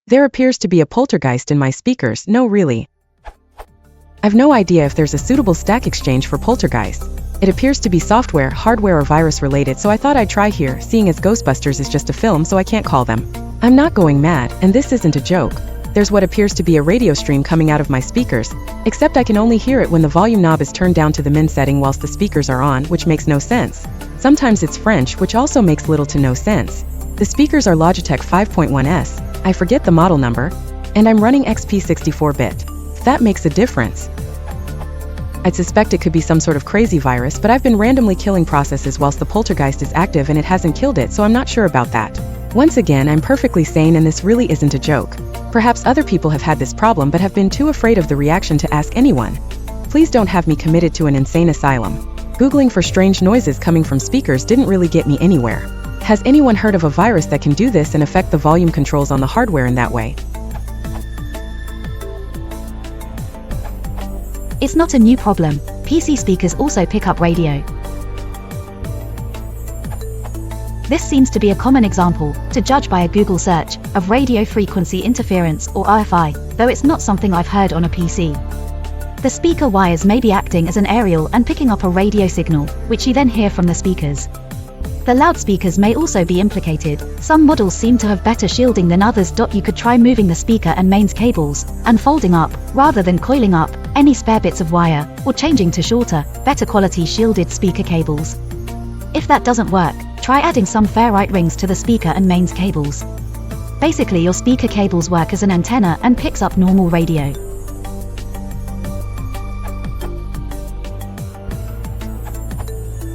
There appears to be a poltergeist in my speakers. No, really. I've no idea if there's a suitable stack exchange for poltergeists. It appears to be software, hardware or virus related, so I thought I'd try here, seeing as Ghostbusters is just a film, so I can't call them. I'm not going mad, and this isn't a joke. There's what appears to be a radio stream coming out of my speakers, except I can only hear it when the volume knob is turned down to the min setting whilst the speakers are on, which makes no sense. Sometimes it's French, which also makes little to no sense. The speakers are Logitech 5.1S, I forget the model number, and I'm running XP 64-bit. That makes a difference. I'd suspect it could be some sort of crazy virus, but I've been randomly killing processes whilst the poltergeist is active and it hasn't killed it, so I'm not sure about that. Once again, I'm perfectly sane and this really isn't a joke. Perhaps other people have had this problem but have been too afraid of the reaction to ask anyone. Please don't have me committed to an insane asylum. Googling for strange noises coming from speakers didn't really get me anywhere. Has anyone heard of a virus that can do this and affect the volume controls on the hardware in that way? It's not a new problem. PC speakers also pick up radio. This seems to be a common example, to judge by a Google search, of radio frequency interference, or RFI, though it's not something I've heard on a PC. The speaker wires may be acting as an aerial and picking up a radio signal, which you then hear from the speakers. The loudspeakers may also be implicated. Some models seem to have better shielding than others. You could try moving the speaker and mains cables, and folding up, rather than coiling up, any spare bits of wire, or changing to shorter, better quality shielded speaker cables. If that doesn't work, try adding some ferrite rings to the speaker and mains cables. Basically, your speaker cables work as an antenna and picks up normal radio.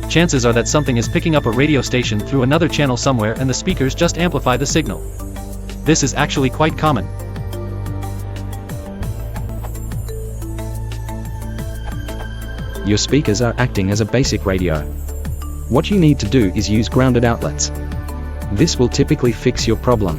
Chances are that something is picking up a radio station through another channel somewhere and the speakers just amplify the signal. This is actually quite common. Your speakers are acting as a basic radio. What you need to do is use grounded outlets. This will typically fix your problem.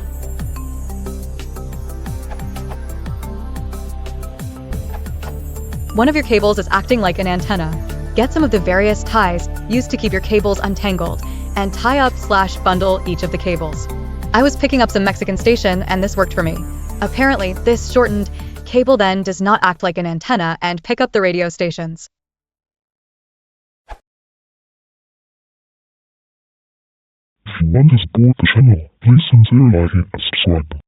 One of your cables is acting like an antenna. Get some of the various ties used to keep your cables untangled, and tie up/bundle each of the cables. I was picking up some Mexican station and this worked for me. Apparently, this shortened cable then does not act like an antenna and pick up the radio stations. If you want to support the channel, please consider liking and subscribe.